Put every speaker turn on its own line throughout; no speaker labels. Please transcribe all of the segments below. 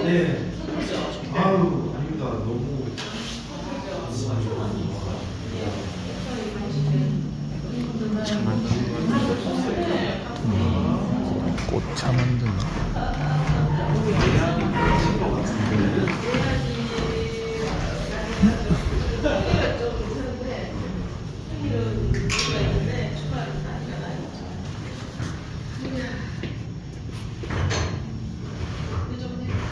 네. 아유, 아닙니다. 너무.
꽃차 만드나?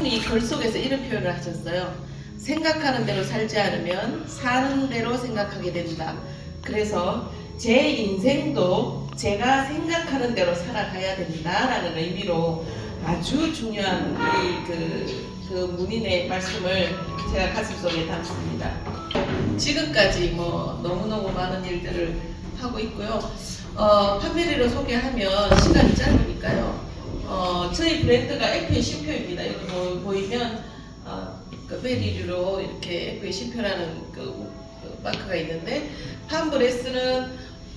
이 글 속에서 이런 표현을 하셨어요. 생각하는 대로 살지 않으면 사는 대로 생각하게 된다. 그래서 제 인생도 제가 생각하는 대로 살아가야 된다라는 의미로 아주 중요한 그 문인의 말씀을 제가 가슴속에 담습니다. 지금까지 뭐 너무너무 많은 일들을 하고 있고요. 판매리를 소개하면 시간이 짧으니까요. 저희 브랜드가 FA 쉼표입니다. 여기 보이면 그 베리류로 이렇게 FA 쉼표라는 그 마크가 있는데, 팜브레스는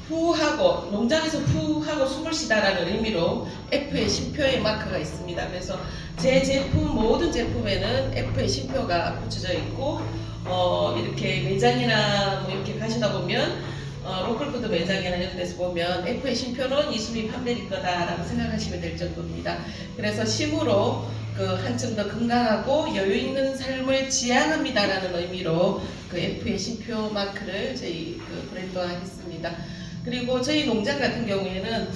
후하고 농장에서 후하고 숨을 쉬다라는 의미로 FA 쉼표의 마크가 있습니다. 그래서 제 제품 모든 제품에는 FA 쉼표가 붙여져 있고, 이렇게 매장이나 뭐 이렇게 가시다 보면 로컬푸드 매장이나 이런 데서 보면 FA 쉼표는 이수미 판매리 거다라고 생각하시면 될 정도입니다. 그래서 심으로 한층 더 건강하고 여유 있는 삶을 지향합니다라는 의미로 그 FA 쉼표 마크를 저희 브랜드화했습니다. 그리고 저희 농장 같은 경우에는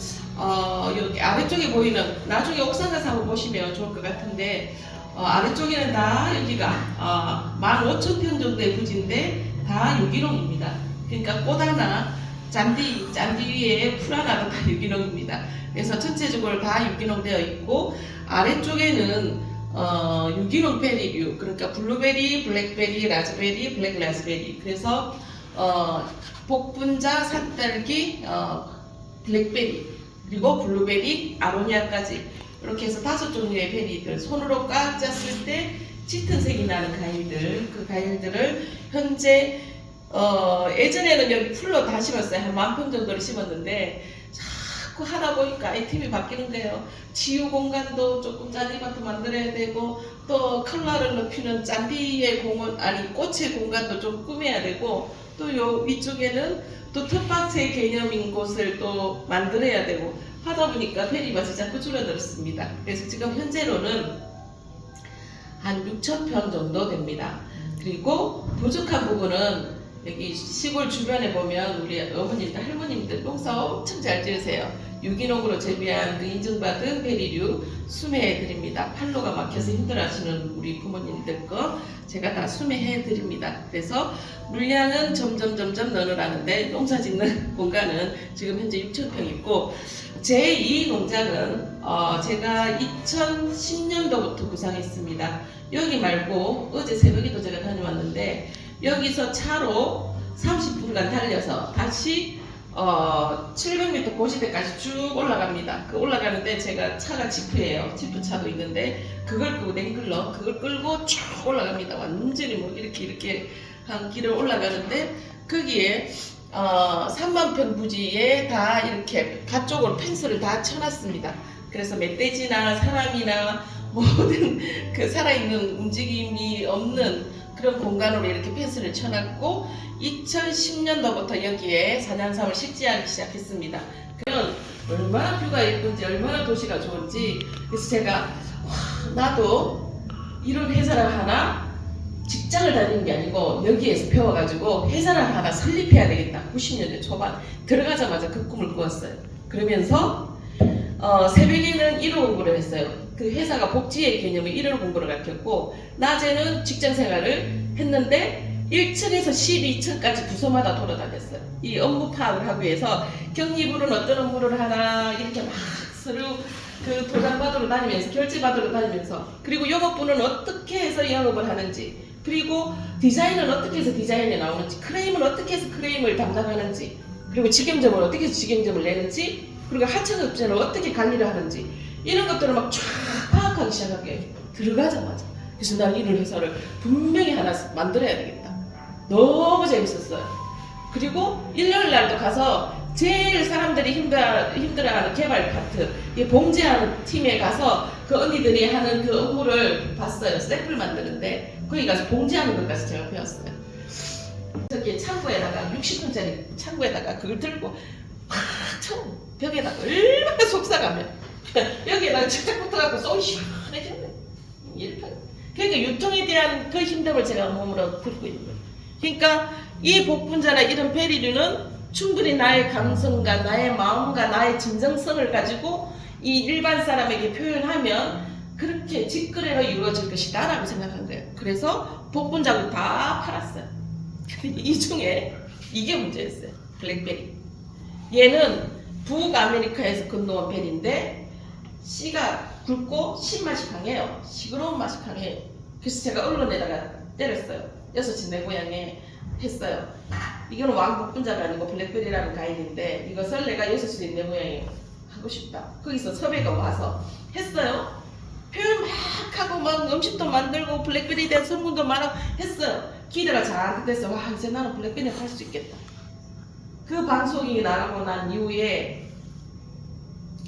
이렇게 아래쪽에 보이는, 나중에 옥상 가서 한번 보시면 좋을 것 같은데, 아래쪽에는 다 여기가 15,000평 정도의 부지인데 다 유기농입니다. 그러니까 꽃 하나, 잔디 위에 풀 하나도 다 유기농입니다. 그래서 전체적으로 다 유기농 되어 있고, 아래쪽에는 유기농 베리류, 그러니까 블루베리, 블랙베리, 라즈베리, 블랙 라즈베리. 그래서 복분자, 산딸기, 블랙베리, 그리고 블루베리, 아로니아까지 이렇게 해서 5종류의 베리들, 손으로 꽉 짰을 때 짙은 색이 나는 과일들, 그 과일들을 현재 예전에는 여기 풀로 다 심었어요. 한 10,000평 정도를 심었는데 자꾸 하다 보니까 아이템이 바뀌는 거예요. 치유 공간도 조금 잔디밭도 만들어야 되고, 또 컬러를 높이는 잔디의 꽃의 공간도 좀 꾸며야 되고, 또 요 위쪽에는 또 텃밭의 개념인 곳을 또 만들어야 되고 하다 보니까 베리밭이 자꾸 줄어들었습니다. 그래서 지금 현재로는 한 6,000평 정도 됩니다. 그리고 부족한 부분은 여기 시골 주변에 보면 우리 어머님들, 할머님들 농사 엄청 잘 지으세요. 유기농으로 재배한 그 인증받은 베리류 수매해 드립니다. 판로가 막혀서 힘들어하시는 우리 부모님들 거 제가 다 수매해 드립니다. 그래서 물량은 점점 늘어나는데 농사 짓는 공간은 지금 현재 6,000평 있고, 제2 농장은 제가 2010년도부터 구상했습니다. 여기 말고 어제 새벽에도 제가 다녀왔는데, 여기서 차로 30분간 달려서 다시 700m 고지대까지 쭉 올라갑니다. 그 올라가는데 제가 차가 지프예요. 지프차도 있는데 그걸 끄고 냉글러 그걸 끌고 쭉 올라갑니다. 완전히 뭐 이렇게 한 길을 올라가는데, 거기에 3만 평 부지에 다 이렇게 가쪽으로 펜스를 다 쳐놨습니다. 그래서 멧돼지나 사람이나 모든 그 살아있는 움직임이 없는 그런 공간으로 이렇게 펜스를 쳐놨고, 2010년도부터 여기에 사냥삼을 식재하기 시작했습니다. 얼마나 뷰가 예쁜지, 얼마나 도시가 좋은지. 그래서 제가 와, 나도 이런 회사를 하나 직장을 다니는 게 아니고 여기에서 배워가지고 회사를 하나 설립해야 되겠다. 90년대 초반 들어가자마자 그 꿈을 꾸었어요. 그러면서 새벽에는 일월 공부를 했어요. 그 회사가 복지의 개념을 일월 공부를 가르쳤고 낮에는 직장 생활을 했는데 1층에서 12층까지 부서마다 돌아다녔어요. 이 업무 파악을 하기 위해서 경리부는 어떤 업무를 하나 이렇게 막 서류 그 도장 받으러 다니면서 결제 받으러 다니면서 그리고 영업부는 어떻게 해서 영업을 하는지 그리고 디자인은 어떻게 해서 디자인이 나오는지 크레임은 어떻게 해서 크레임을 담당하는지 그리고 직영점은 어떻게 해서 직영점을 내는지 그리고 하청업체는 어떻게 관리를 하는지 이런 것들을 막 쫙 파악하기 시작하게 들어가자마자 그래서 난 이런 회사를 분명히 하나 만들어야 되겠다. 너무 재밌었어요. 그리고 일요일 날도 가서 제일 사람들이 힘들어하는 개발 파트, 이 봉제하는 팀에 가서 그 언니들이 하는 그 업무를 봤어요. 샘플 만드는데 거기 가서 봉제하는 것까지 제가 배웠어요. 저기 창고에다가 60톤짜리 창고에다가 그걸 들고 막 쳐 벽에다가 얼마나 속삭하면 여기에다가 직접 붙어갖고 쏘기 시원해졌네. 그러니까 유통에 대한 그 힘듦을 제가 몸으로 듣고 있는 거예요. 그러니까 이 복분자나 이런 베리류는 충분히 나의 감성과 나의 마음과 나의 진정성을 가지고 이 일반 사람에게 표현하면 그렇게 직거래로 이루어질 것이다 라고 생각한 거예요. 그래서 복분자를 다 팔았어요. 근데 이 중에 이게 문제였어요. 블랙베리. 얘는 북아메리카에서 건너온 베리인데 씨가 굵고 신맛이 강해요. 시끄러운 맛이 강해요. 그래서 제가 언론에다가 때렸어요. 6시 내 고향에 했어요. 이거는 왕복분자가 아니고 블랙베리라는 과일인데 이것을 내가 6시 내 고향에 하고 싶다. 거기서 섭외가 와서 했어요. 표현 막 하고 막 음식도 만들고 블랙베리에 대한 성분도 많아 했어요. 기대가 잔뜩 됐어. 와 이제 나는 블랙베리 팔 수 있겠다. 그 방송이 나가고 난 이후에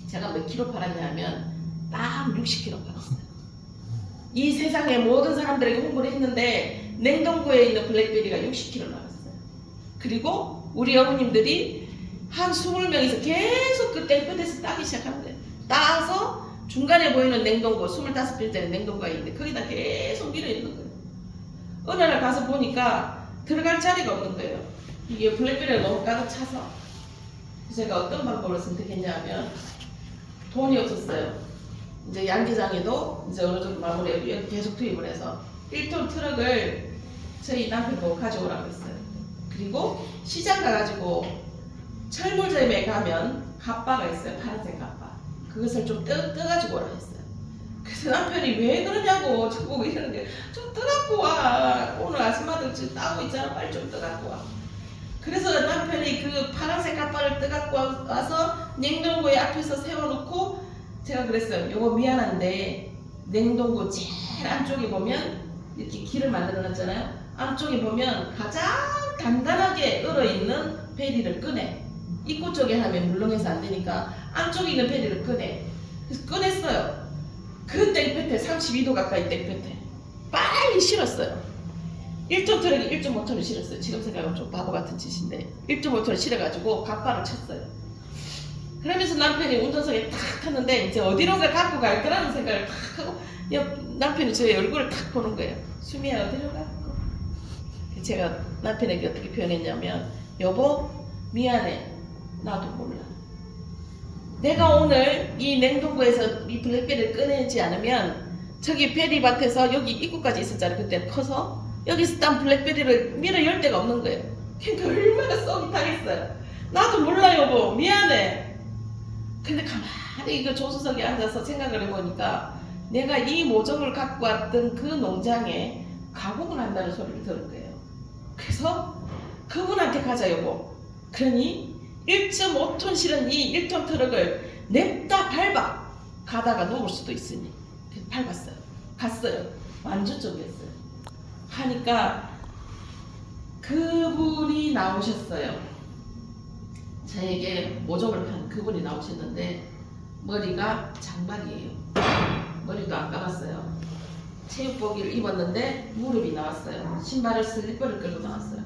제가 몇 킬로 팔았냐면 딱 60kg 팔았어요. 이 세상의 모든 사람들에게 홍보를 했는데 냉동고에 있는 블랙베리가 60kg 나왔어요. 그리고 우리 어머님들이 한 20명이서 계속 그때 끝에서 따기 시작하는 거예요. 따서 중간에 보이는 냉동고 25평짜리 냉동고가 있는데 거기다 계속 밀어 있는 거예요. 어느 날 가서 보니까 들어갈 자리가 없는 거예요. 이게 블랙베리가 너무 가득 차서. 그래서 제가 어떤 방법을 선택했냐면 돈이 없었어요. 이제 양계장에도 이제 어느 정도 마무리하고 계속 투입을 해서 1톤 트럭을 저희 남편 보고 가져오라고 했어요. 그리고 시장 가가지고 철물점에 가면 갓바가 있어요. 파란색 갓바. 그것을 좀 떠가지고 오라 했어요. 그래서 남편이 왜 그러냐고 저보고 이러는데 좀 떠갖고 와. 오늘 아줌마들 지금 따고 있잖아. 빨리 좀 떠갖고 와. 그래서 남편이 그 파란색 갓바를 떠갖고 와서 냉동고에 앞에서 세워놓고 제가 그랬어요. 요거 미안한데 냉동고 제일 안쪽에 보면 이렇게 길을 만들어 놨잖아요. 안쪽에 보면 가장 단단하게 얼어있는 베리를 꺼내. 입구 쪽에 하면 물렁해서 안 되니까 안쪽에 있는 베리를 꺼내. 그래서 꺼냈어요. 그 땡볕에 32도 가까이 땡볕에 빨리 실었어요. 1톤 트럭이 1.5톤을 실었어요. 지금 생각하면 좀 바보 같은 짓인데 1.5톤을 실어가지고 갓바를 쳤어요. 그러면서 남편이 운전석에 탁 탔는데 이제 어디론가 갖고 갈 거라는 생각을 탁 하고 남편이 제 얼굴을 탁 보는 거예요. 수미야 어디로 갈까? 제가 남편에게 어떻게 표현했냐면 여보 미안해 나도 몰라. 내가 오늘 이 냉동고에서 이 블랙베리를 꺼내지 않으면 저기 베리밭에서 여기 입구까지 있었잖아요. 그때는 커서 여기서 딴 블랙베리를 밀어 열 데가 없는 거예요. 그러니까 얼마나 썩이 타겠어요. 나도 몰라 여보 미안해. 근데 가만히 이거 조수석에 앉아서 생각을 해보니까 내가 이 모종을 갖고 왔던 그 농장에 가공을 한다는 소리를 들은 거예요. 그래서 그분한테 가자 여보. 그러니 1.5톤 실은 이 1톤 트럭을 냅다 밟아 가다가 녹을 수도 있으니 그래서 밟았어요. 갔어요. 완전 쫄겠어요. 하니까 그분이 나오셨어요. 저에게 모종을 판 그분이 나오셨는데 머리가 장발이에요. 머리도 안 감았어요. 체육복을 입었는데 무릎이 나왔어요. 신발을 슬리퍼를 끌고 나왔어요.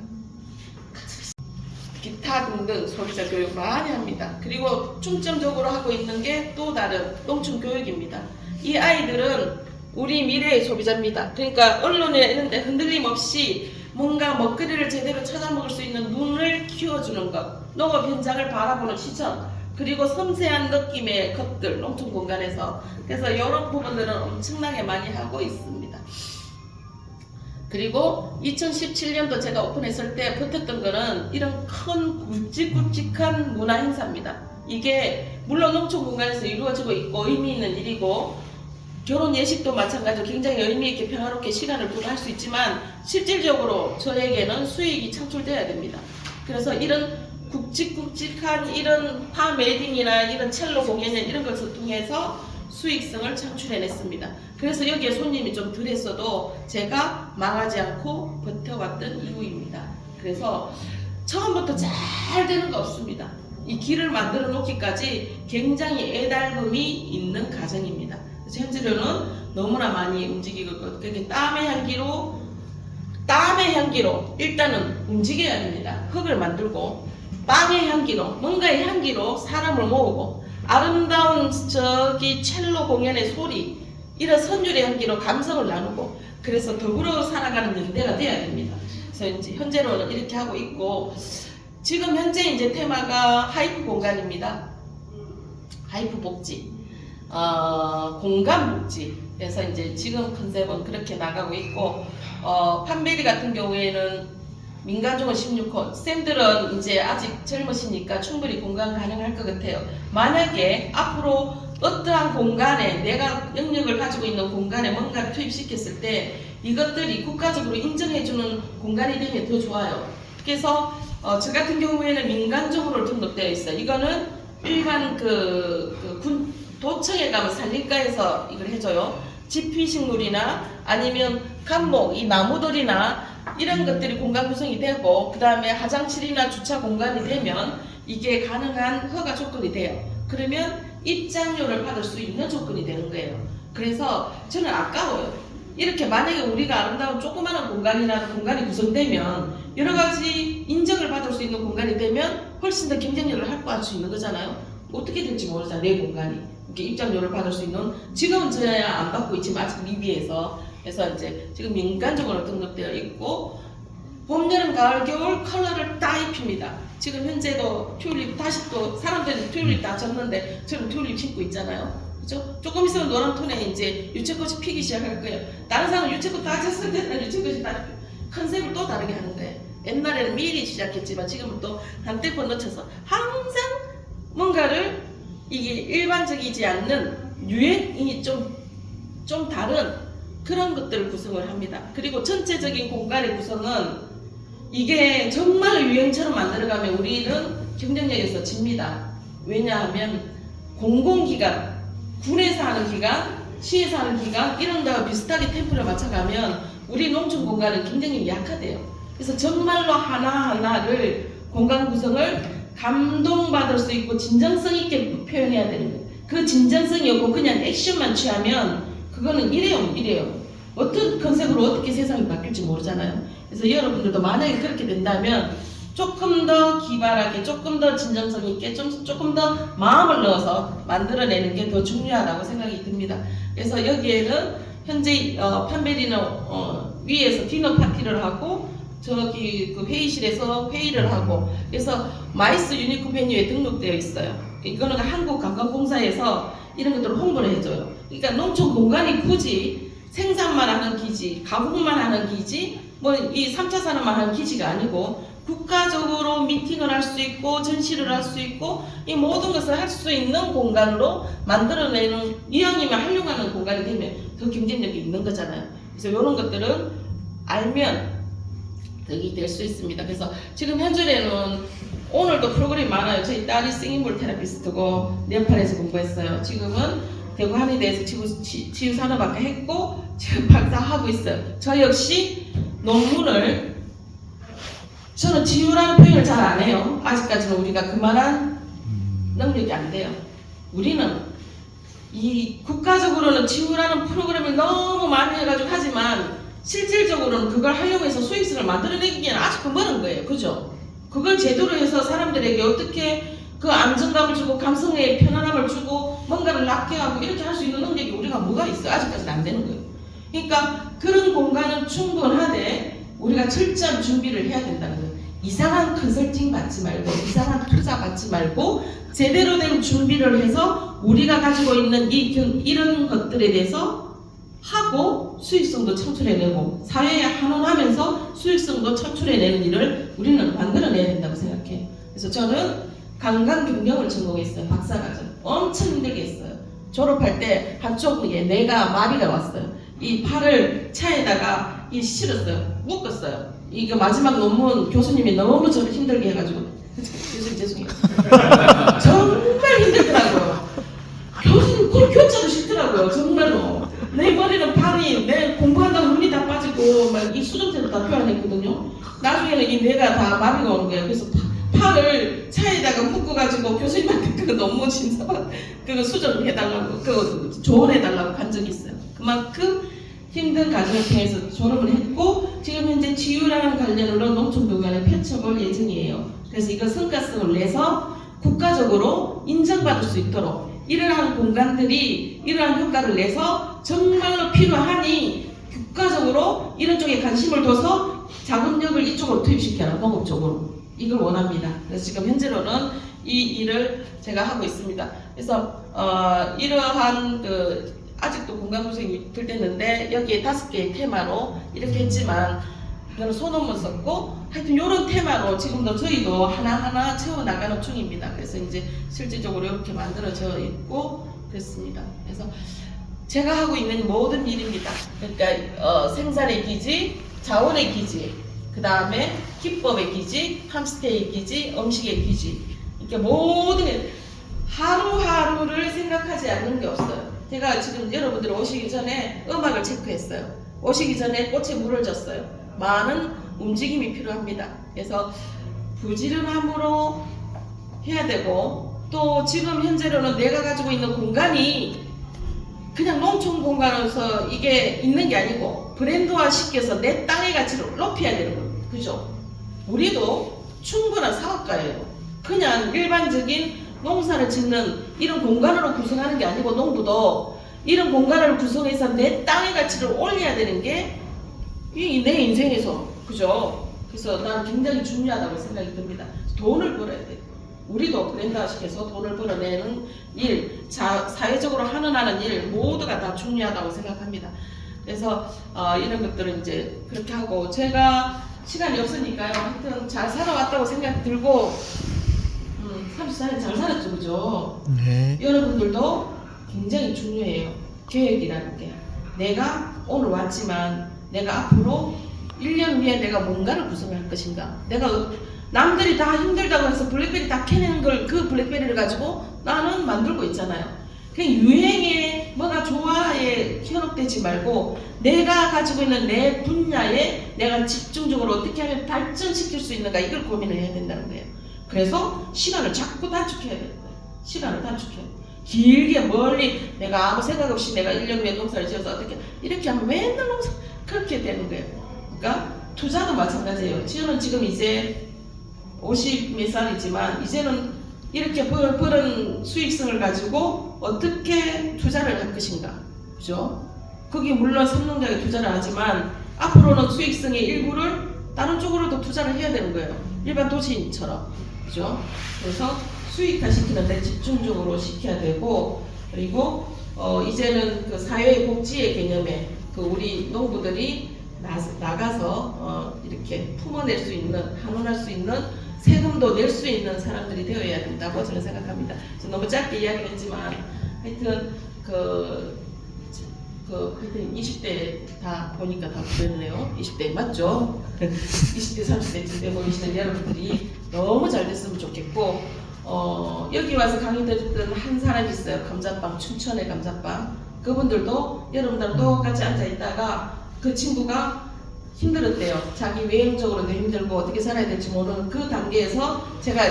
기타 등등 소비자 교육 많이 합니다. 그리고 중점적으로 하고 있는 게 또 다른 농촌 교육입니다. 이 아이들은 우리 미래의 소비자입니다. 그러니까 언론에 있는데 흔들림 없이 뭔가 먹거리를 제대로 찾아 먹을 수 있는 눈을 키워주는 것, 농업 현장을 바라보는 시선, 그리고 섬세한 느낌의 것들, 농촌 공간에서. 그래서 이런 부분들은 엄청나게 많이 하고 있습니다. 그리고 2017년도 제가 오픈했을 때 버텼던 거는 이런 큰 굵직굵직한 문화 행사입니다. 이게 물론 농촌 공간에서 이루어지고 있고 의미 있는 일이고, 결혼 예식도 마찬가지로 굉장히 의미 있게 평화롭게 시간을 두고 할 수 있지만, 실질적으로 저에게는 수익이 창출돼야 됩니다. 그래서 이런 굵직굵직한 이런 파메딩이나 이런 첼로 공연이나 이런 것을 통해서 수익성을 창출해냈습니다. 그래서 여기에 손님이 좀 덜했어도 제가 망하지 않고 버텨왔던 이유입니다. 그래서 처음부터 잘 되는 거 없습니다. 이 길을 만들어 놓기까지 굉장히 애달음이 있는 과정입니다. 그래서 현재로는 너무나 많이 움직이고 있고, 그게 땀의 향기로 일단은 움직여야 됩니다. 흙을 만들고, 빵의 향기로, 뭔가의 향기로 사람을 모으고, 아름다운 저기 첼로 공연의 소리, 이런 선율의 향기로 감성을 나누고, 그래서 더불어 살아가는 연대가 돼야 됩니다. 그래서 이제 현재로는 이렇게 하고 있고, 지금 현재 이제 테마가 하이프 공간입니다. 하이프 복지, 공간 복지. 그래서 이제 지금 컨셉은 그렇게 나가고 있고, 판베리 같은 경우에는 민간종은 16호, 쌤들은 이제 아직 젊으시니까 충분히 공간 가능할 것 같아요. 만약에 앞으로 어떠한 공간에, 내가 영역을 가지고 있는 공간에 뭔가를 투입시켰을 때 이것들이 국가적으로 인정해주는 공간이 되면 더 좋아요. 그래서 저 같은 경우에는 민간종으로 등록되어 있어요. 이거는 일반 도청에 가면 산림가에서 이걸 해줘요. 지피식물이나 아니면 감목, 이 나무들이나 이런 것들이 공간 구성이 되고, 그 다음에 화장실이나 주차 공간이 되면 이게 가능한 허가 조건이 돼요. 그러면 입장료를 받을 수 있는 조건이 되는 거예요. 그래서 저는 아까워요. 이렇게 만약에 우리가 아름다운 조그마한 공간이 구성되면, 여러 가지 인정을 받을 수 있는 공간이 되면 훨씬 더 경쟁력을 확보할 수 있는 거잖아요. 어떻게 될지 모르잖아요. 내 공간이 이렇게 입장료를 받을 수 있는, 지금은 저야 안 받고 있지만 아직 미비해서. 그래서 이제 지금 민간적으로 등록되어 있고, 봄, 여름, 가을, 겨울 컬러를 다 입힙니다. 지금 현재도 튤립, 다시 또 사람들이 튤립 다 졌는데 저는 튤립 심고 있잖아요. 그죠? 조금 있으면 노란 톤에 이제 유채꽃이 피기 시작할 거예요. 다른 사람은 유채꽃 다 졌을 때는 유채꽃이 다 컨셉을 또 다르게 하는 거예요. 옛날에는 미리 시작했지만 지금은 또 한때 건너쳐서 항상 뭔가를, 이게 일반적이지 않는 유행이 좀 다른 그런 것들을 구성을 합니다. 그리고 전체적인 공간의 구성은 이게 정말 유행처럼 만들어가면 우리는 경쟁력에서 집니다. 왜냐하면 공공기관, 군에서 하는 기관, 시에서 하는 기관 이런 데와 비슷하게 템포를 맞춰가면 우리 농촌 공간은 경쟁력이 약하대요. 그래서 정말로 하나하나를 공간 구성을 감동받을 수 있고 진정성 있게 표현해야 되는 거예요. 그 진정성이 없고 그냥 액션만 취하면 그거는 이래요. 어떤 컨셉으로 어떻게 세상이 바뀔지 모르잖아요. 그래서 여러분들도 만약에 그렇게 된다면 조금 더 기발하게, 조금 더 진정성 있게, 조금 더 마음을 넣어서 만들어내는 게 더 중요하다고 생각이 듭니다. 그래서 여기에는 현재 판베리는 위에서 디너 파티를 하고, 저기 그 회의실에서 회의를 하고, 그래서 마이스 유니크 베뉴에 등록되어 있어요. 이거는 한국관광공사에서 이런 것들을 홍보를 해줘요. 그러니까 농촌 공간이 굳이 생산만 하는 기지, 가공만 하는 기지, 뭐 이 3차 산업만 하는 기지가 아니고 국가적으로 미팅을 할 수 있고 전시를 할 수 있고 이 모든 것을 할 수 있는 공간으로 만들어내는, 이왕이면 활용하는 공간이 되면 더 경쟁력이 있는 거잖아요. 그래서 이런 것들은 알면 덕이 될 수 있습니다. 그래서 지금 현재는 오늘도 프로그램이 많아요. 저희 딸이 싱잉볼 테라피스트고 네팔에서 공부했어요. 지금은 대구 한의대에서 치유산업학과 했고 지금 박사하고 있어요. 저 역시 논문을, 저는 치유라는 표현을 잘 안 해요. 아직까지는 우리가 그만한 능력이 안 돼요. 우리는 이 국가적으로는 치유라는 프로그램을 너무 많이 해가지고 하지만 실질적으로는 그걸 활용해서 수익성을 만들어내기에는 아직도 멀은 거예요. 그죠? 그걸 제대로 해서 사람들에게 어떻게 그 안정감을 주고 감성의 편안함을 주고 뭔가를 낫게 하고 이렇게 할 수 있는 능력이 우리가 뭐가 있어요? 아직까지는 안 되는 거예요. 그러니까 그런 공간은 충분하되 우리가 철저한 준비를 해야 된다는 거예요. 이상한 컨설팅 받지 말고 이상한 투자 받지 말고 제대로 된 준비를 해서 우리가 가지고 있는 이런 것들에 대해서 하고 수익성도 창출해내고 사회에 환원하면서 수익성도 창출해내는 일을 우리는 만들어내야 된다고 생각해요. 그래서 저는 관광경영을 전공했어요. 박사과정. 엄청 힘들게 했어요. 졸업할 때 한쪽에 뇌가 마비가 왔어요. 이 팔을 차에다가 실었어요. 묶었어요. 이거 마지막 논문 교수님이 너무 저를 힘들게 해가지고 교수님 죄송해요. 정말 힘들더라고요. 교수님 꼭 교차도 싫더라고요. 정말로. 내 머리는 팔이 내 공부한다고 눈이 다 빠지고 막 이 수정체도 다 표현했거든요. 나중에는 이 뇌가 다 마비가 오는 거예요. 그래서 팔을 차에다가 묶어가지고 교수님한테 그 논문 심사받 그거 수정해달라고 그 조언해달라고 간 적이 있어요. 그만큼 힘든 과정을 통해서 졸업을 했고 지금 현재 지유랑 관련으로 농촌교육원에 펼쳐볼 예정이에요. 그래서 이거 성과성을 내서 국가적으로 인정받을 수 있도록 이러한 공간들이 이러한 효과를 내서 정말로 필요하니 국가적으로 이런 쪽에 관심을 둬서 자금력을 이쪽으로 투입시켜라. 농업 쪽으로. 이걸 원합니다. 그래서 지금 현재로는 이 일을 제가 하고 있습니다. 그래서 이러한 아직도 공간 구성이 들댔는데 여기에 5개의 테마로 이렇게 했지만 이거는 소논문 썼고 하여튼 이런 테마로 지금도 저희도 하나하나 채워나가는 중입니다. 그래서 이제 실질적으로 이렇게 만들어져 있고 그렇습니다. 그래서 제가 하고 있는 모든 일입니다. 그러니까 생산의 기지, 자원의 기지, 그 다음에 기법의 기지, 팜스테이 기지, 음식의 기지 이렇게 모든 하루하루를 생각하지 않는 게 없어요. 제가 지금 여러분들 오시기 전에 음악을 체크했어요. 오시기 전에 꽃에 물을 줬어요. 많은 움직임이 필요합니다. 그래서 부지런함으로 해야 되고 또 지금 현재로는 내가 가지고 있는 공간이 그냥 농촌 공간에서 이게 있는 게 아니고 브랜드화 시켜서 내 땅의 가치를 높여야 되는 거예요. 그죠? 우리도 충분한 사업가예요. 그냥 일반적인 농사를 짓는 이런 공간으로 구성하는 게 아니고 농부도 이런 공간을 구성해서 내 땅의 가치를 올려야 되는 게 내 인생에서 그죠? 그래서 나는 굉장히 중요하다고 생각이 듭니다. 돈을 벌어야 돼요. 우리도 브랜드화 시켜서 돈을 벌어내는 일, 사회적으로 하는 일 모두가 다 중요하다고 생각합니다. 그래서 이런 것들은 이제 그렇게 하고 제가 시간이 없으니까요. 하여튼 잘 살아왔다고 생각이 들고 34년 잘 살았죠, 그죠?
네.
여러분들도 굉장히 중요해요. 계획이라는 게. 내가 오늘 왔지만 내가 앞으로 1년 후에 내가 뭔가를 구성할 것인가. 내가 남들이 다 힘들다고 해서 블랙베리 다 캐내는 걸 그 블랙베리를 가지고 나는 만들고 있잖아요. 그냥 유행에 뭐가 좋아에 현혹되지 말고 내가 가지고 있는 내 분야에 내가 집중적으로 어떻게 하면 발전시킬 수 있는가 이걸 고민을 해야 된다는 거예요. 그래서 시간을 자꾸 단축해야 되는 거예요. 시간을 단축해야 돼요. 길게 멀리 내가 아무 생각 없이 내가 1년 후에 농사를 지어서 어떻게 이렇게 하면 맨날 농사 그렇게 되는 거예요. 그러니까 투자도 마찬가지예요. 저는 지금 이제 50몇 살이지만 이제는 이렇게 벌은 수익성을 가지고 어떻게 투자를 할 것인가. 그죠? 거기 물론 선농장에 투자를 하지만 앞으로는 수익성의 일부를 다른 쪽으로도 투자를 해야 되는 거예요. 일반 도시인처럼. 그죠? 그래서 수익화시키는 데 집중적으로 시켜야 되고 그리고 이제는 그 사회복지의 개념에 그 우리 농부들이 나가서 이렇게 품어낼 수 있는, 환원할 수 있는 세금도 낼 수 있는 사람들이 되어야 된다고 저는 생각합니다. 너무 짧게 이야기를 했지만 하여튼 하여튼 20대 다 보니까 다 그랬네요. 20대 맞죠? 20대 30대쯤 돼 보이시는 여러분들이 너무 잘 됐으면 좋겠고 여기 와서 강의 들었던 한 사람이 있어요. 감자빵, 춘천의 감자빵. 그분들도 여러분들하고 똑같이 앉아있다가 그 친구가 힘들었대요. 자기 외형적으로도 힘들고 어떻게 살아야 될지 모르는 그 단계에서 제가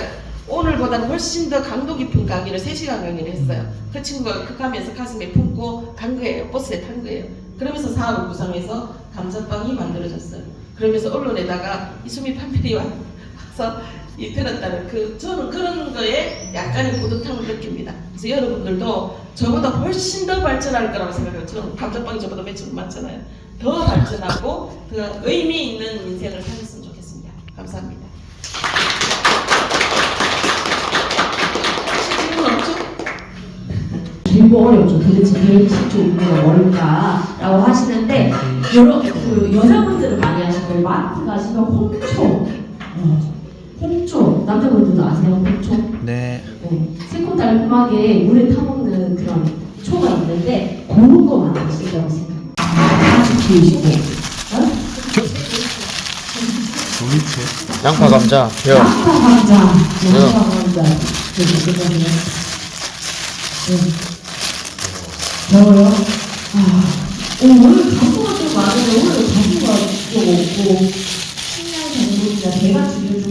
오늘보다는 훨씬 더 강도 깊은 강의를 3시간 강의를 했어요. 그 친구가 그 가면서 가슴에 품고 간 거예요. 버스에 탄 거예요. 그러면서 사업을 구성해서 감자빵이 만들어졌어요. 그러면서 언론에다가 이수미 판별이 와서 입혀놨다는 저는 그런 거에 약간의 뿌듯함을 느낍니다. 그래서 여러분들도 저보다 훨씬 더 발전할 거라고 생각해요. 저는 감자빵이 저보다 매출 많잖아요. 더 발전하고 더 의미 있는 인생을 사셨으면 좋겠습니다. 감사합니다. 질문 없죠?
길고 어렵죠. 도대체 베이직 종류가 뭘까라고 하시는데 여자분들은 많이 하시고 마트 가시면 홍초 남자분들도 아세요? 홍초?
네.
네. 새콤달콤하게 물에 타먹는 그런 초가 있는데 그런 거 많이 쓰시라고 생각해요. 같이 키우시고
양파 감자 벼.
양파 감자 겨워요? 오늘 가수가 좀 많은데 오늘 가수가 좀 없고 신나는 정도니까 배가 지금 좀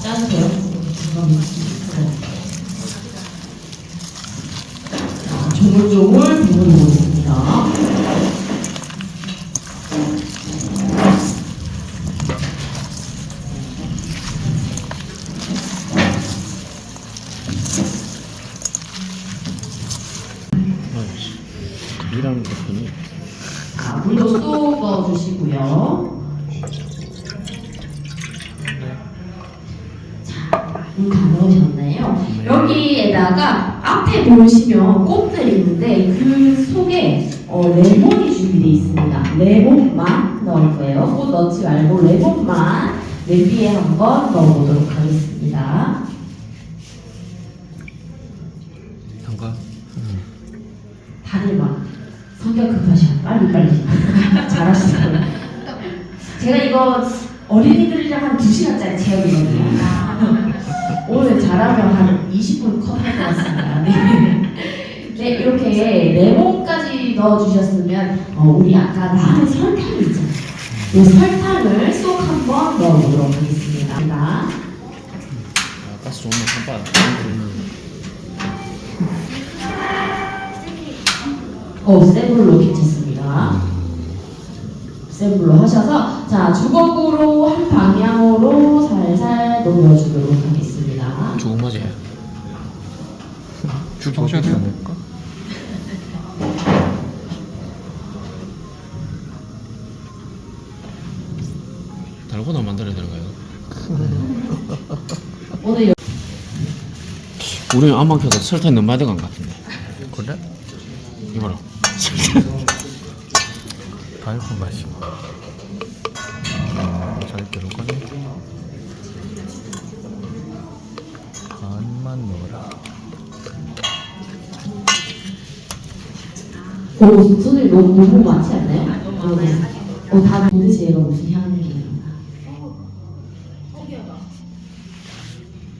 짜주세요. 조물조물 부어보겠습니다.
이랑 것뿐이.
물도 쏙 넣어주시고요. 자, 물 다 넣으셨나요?
네.
여기에다가 앞에 보시면 꽃들이 있는데 그 속에 레몬이 준비되어 있습니다. 레몬만 넣을 거예요. 꽃 넣지 말고 레몬만 냄비에 한번 넣어보도록 하겠습니다.
담가.
다들 막 성격 급하셔. 빨리 잘하시더라고요. 제가 이거 어린이들이랑 한 2시간짜리 체험이거든요. 오늘 잘하면 한 20분 컷할 것 같습니다. 네, 이렇게 레몬까지 넣어주셨으면 우리 아까 라면 설탕이 있잖아요. 이 설탕을 쏙 한번 넣어보도록 하겠습니다.
가스 좋으면 한번.
센 불로 괜찮습니다. 센 불로 하셔서 자 주걱으로 한 방향으로 살살 녹여주도록 하겠습니다.
죽음 맞아요. 죽 하셔야 돼요. 달고나 만들어야 되는 거예요.
오늘
우리 안 막혀서 설탕 너무 많이 들어간 것 같은데. 그래? 이거라. 달콤 맛이. 잘 들어가네. 반만 넣어라.
선생님 너무 많지 않나요? 다 도대체 얘가 무슨 향이에요?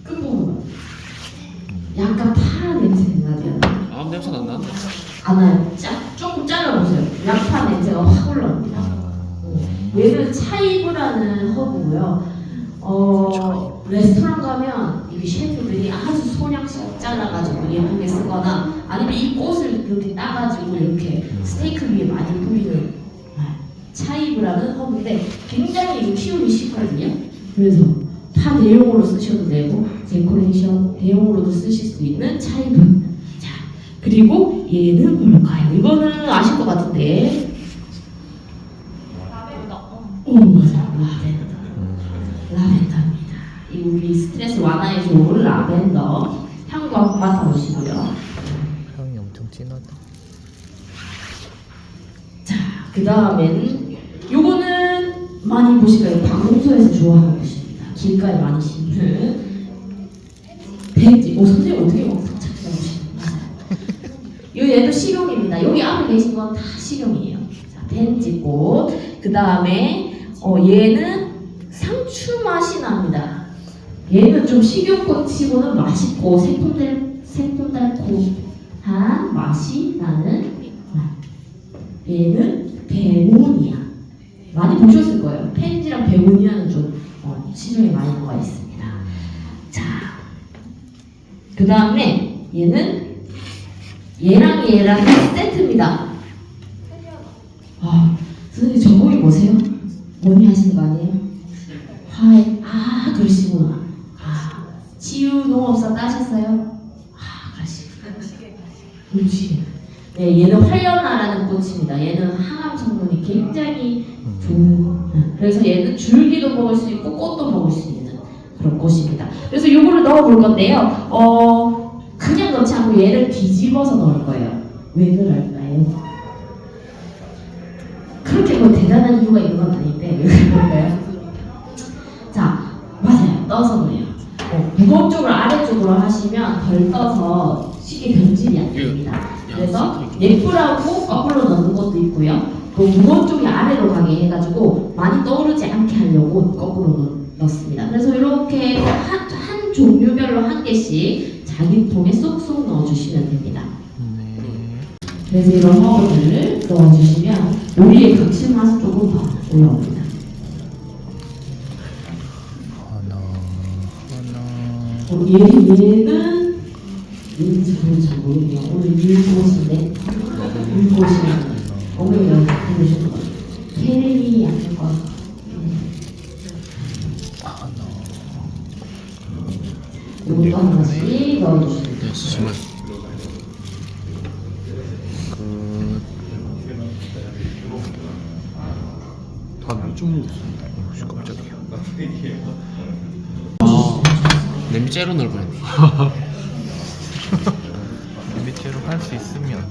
끝부분 약간 파란 냄새가 나죠?
아 냄새가 안 나는데.
안 나요. 조금 잘라보세요. 양파 냄새가 확 올라옵니다. 얘는 차이브라는 허브고요. 레스토랑 가면 이 셰프들이 아주 소량씩 잘라가지고 예쁘게 쓰거나 아니면 이 꽃을 이렇게 따가지고 이렇게 스테이크 위에 많이 뿌리는 차이브라는 허브인데 굉장히 키우기 쉽거든요. 그래서 파 대용으로 쓰셔도 되고 데코레이션 대용으로도 쓰실 수 있는 차이브. 자, 그리고 얘는 뭘까요? 이거는 아실 것 같은데. 맞아요. 라벤더입니다. 이 우리 스트레스 완화에 좋은 라벤더 향도 한번 맡아보시고요.
향이 엄청 진하다.
자, 그 다음엔 요거는 많이 보시면 방송소에서 좋아하는 것입니다. 길가에 많이 심는 벤지. 선생님 어떻게 막 착착 해보시는 맞아요. 얘도 식용입니다. 여기 앞에 계신 건 다 식용이에요. 자, 벤지꽃. 그 다음에 얘는 상추 맛이 납니다. 얘는 좀 식용꽃치고는 맛있고 새콤달콤한 맛이 나는 맛. 얘는 베고니아. 많이 보셨을 거예요. 펜지랑 베고니아는 좀 시중에 많이 나와 있습니다. 자, 그 다음에 얘는 얘랑 세트입니다. 선생님 전공이 뭐세요? 뭐니 하시는 거 아니에요? 그러시구나. 치유 농업사 따셨어요? 그러시구나. 음식에. 네, 얘는 활려나라는 꽃입니다. 얘는 항암 성분이 굉장히 좋은. 그래서 얘는 줄기도 먹을 수 있고 꽃도 먹을 수 있는 그런 꽃입니다. 그래서 요거를 넣어볼 건데요. 그냥 넣지 않고 얘를 뒤집어서 넣을 거예요. 왜 그럴까요? 그렇게 뭐 대단한 이유가 있는 건 아닌데 왜 그럴까요? 자, 맞아요. 떠서 그래요. 무거운 쪽을 아래쪽으로 하시면 덜 떠서 쉽게 변질이 안 됩니다. 그래서 예쁘라고 거꾸로 넣는 것도 있고요. 또 무거운 쪽이 아래로 가게 해가지고 많이 떠오르지 않게 하려고 거꾸로 넣습니다. 그래서 이렇게 한 종류별로 한 개씩 자기 통에 쏙쏙 넣어주시면 됩니다. 그래서 이런 허브를 넣어주시면 요리의 감칠맛이 조금 더 올라옵니다. 얘는 왠지 잘 모르겠네요. 오늘 일꽃인데 일꽃이면 어머니 여기 해주시는 거예요. 캐리 약간 거. 이것도 하나씩 넣어주시면 돼요.
좀
깜짝이야. 냄비 째로 넣을 뻔했네.
밑으로 할 수 있으면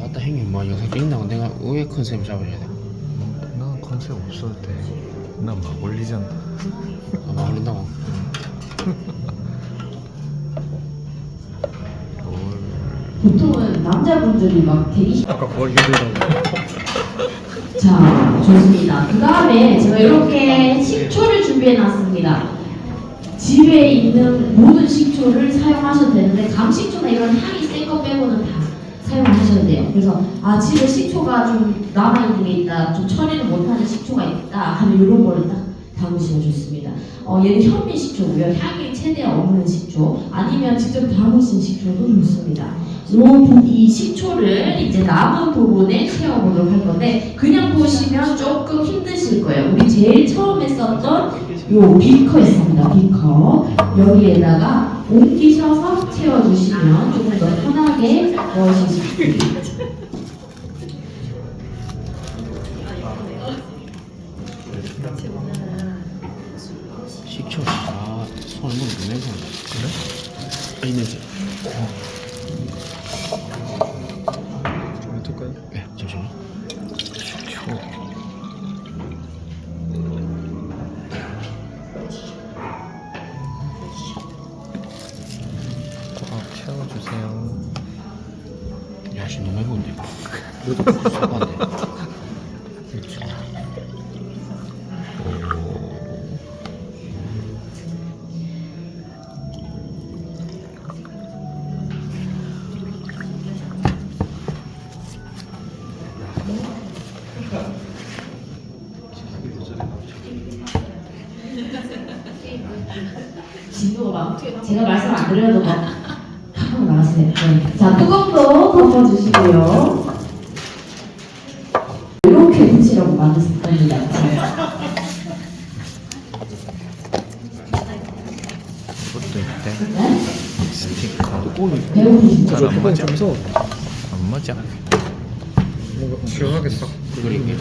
아따 형님 뭐 영상 찍는다고 내가 왜 컨셉 잡아줘야 돼?
난 컨셉 없어도 돼. 난 막 올리잖아.
막 올린다고?
보통은 남자분들이 막 되게
아까 뭘 해주라고.
자, 좋습니다. 그 다음에 제가 이렇게 식초를 준비해 놨습니다. 집에 있는 모든 식초를 사용하셔도 되는데 감식초나 이런 향이 센 거 빼고는 다 사용하셔도 돼요. 그래서 집에 식초가 좀 남아있는 게 있다, 좀 처리를 못하는 식초가 있다 하면 이런 거를 딱 담으시면 좋습니다. 얘는 현미 식초고요. 향이 최대한 없는 식초, 아니면 직접 담으신 식초도 좋습니다. 이 식초를 이제 남은 부분에 채워보도록 할 건데, 그냥 보시면 조금 힘드실 거예요. 우리 제일 처음에 썼던 요 비커 있습니다. 비커 여기에다가 옮기셔서 채워주시면 조금 더 편하게 넣으실 수 있습니다.
식초. 손을 먹는 냄새 난다. 그래? 이 냄새.
좀 해줄까요?
네, 잠시만.
식초. 꽉 채워주세요.
야, 씨 너무 해본데. 너도 썩었네.
그렇죠.
진도가 막 제가 말씀 안 드려도 막 하고 나가세요. 네. 자, 뚜껑도 덮어주시고요. 이렇게 붙이라고 만드실 겁니다.
이것도 있대.
네?
스티커.
배고프시죠?
안 맞아. 안 맞아. 시원하게 싹.
그러게.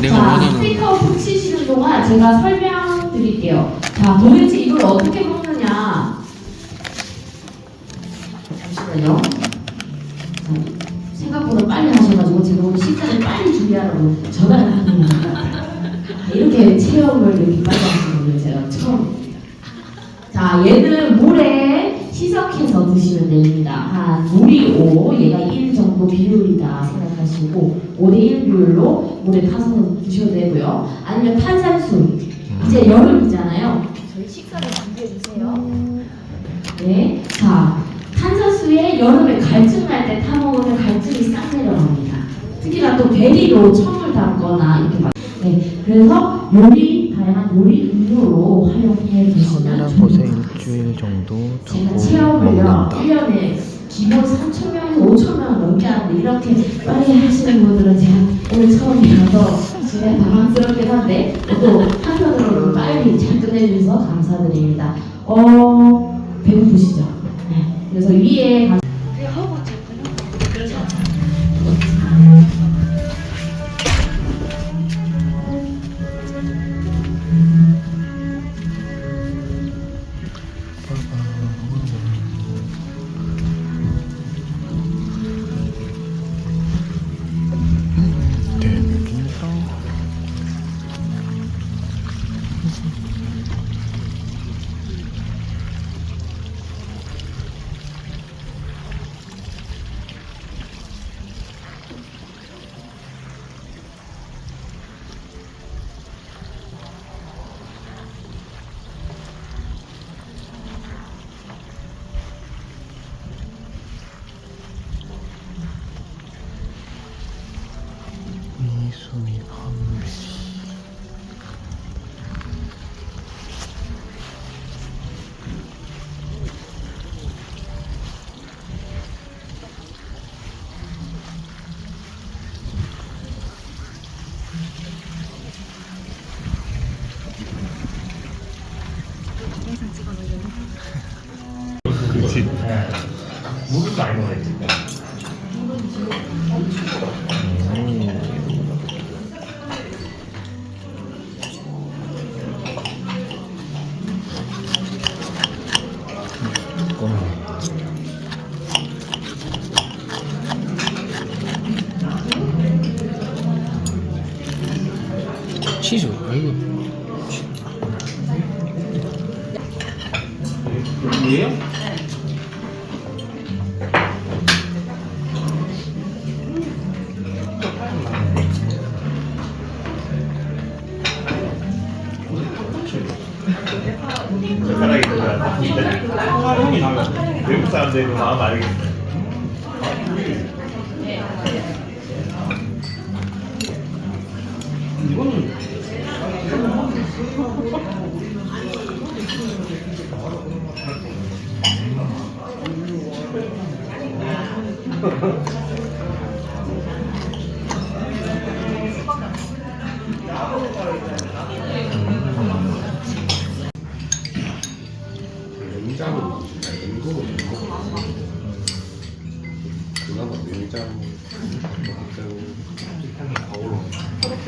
내가
자,
원하는
스티커 붙이시는 동안 제가 설명드릴게요. 자, 도대체 이걸 어떻게 먹느냐. 잠시만요. 자, 생각보다 빨리 하셔가지고 제가 오늘 식사를 빨리 준비하라고 전화를 하는 것 같아요. 이렇게 체험을 이렇게 빨리 하시는 분을 제가 처음입니다. 자, 얘는 물에 희석해서 드시면 됩니다. 한 물이 5, 얘가 1 정도 비율이다 생각하시고 5대1 비율로 물에 타서 드셔도 되고요. 아니면 탄산수, 이제 여름이잖아요.
저희 식사를 준비해 주세요.
네, 자, 탄산수에 여름에 갈증 날 때 타 먹으면 갈증이 싹 내려갑니다. 특히나 또 베리로 천을 담거나 이렇게 네, 그래서 다양한 요리 음료로 활용해 주시면 좋습니다.
일주일 정도
제가 체험을요 1년에 기본 3,000명에서 5,000명을 넘게 하는데 이렇게 빨리 하시는 분들은 제가 오늘 처음이라서 진짜 당황스럽긴 한데 또 한편으로는 빨리 잘 끝내주셔서 감사드립니다. 배고프시죠? 네. 그래서 위에 가. 그렇죠.
미수미 판매. 그렇지.
물을 많이 먹어야지.
치즈 아이고
이에요? 젓가락이 들어가다. 형이 나면 외국 사람들은 마음 알겠어요. 이거는 냉장고 그나마 냉장고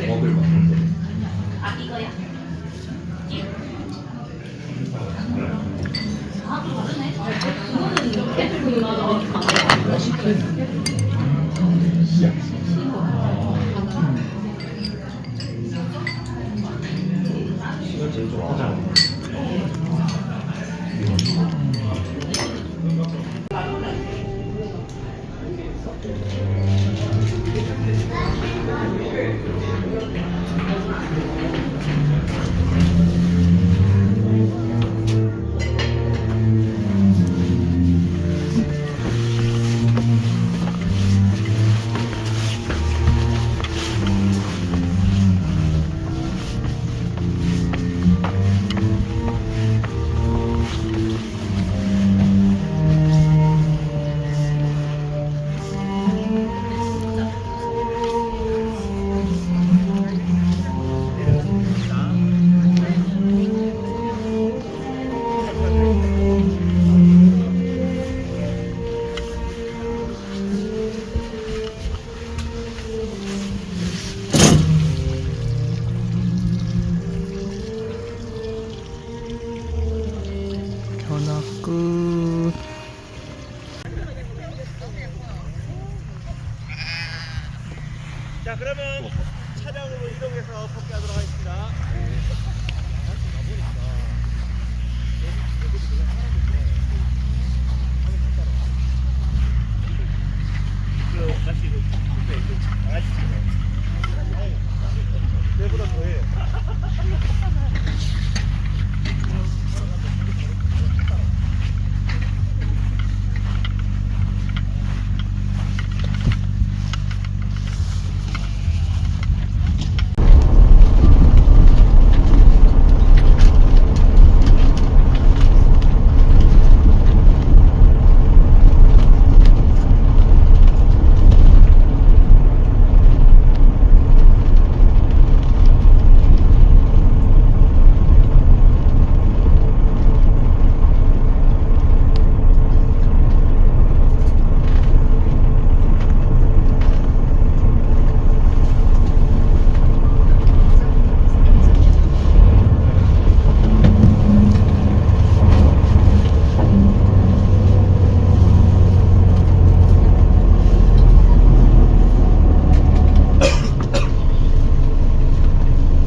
먹을 만한 시간 제일 좀 하자.
견학 끝.
자, 그러면 차량으로 이동해서 복귀하도록 하겠습니다.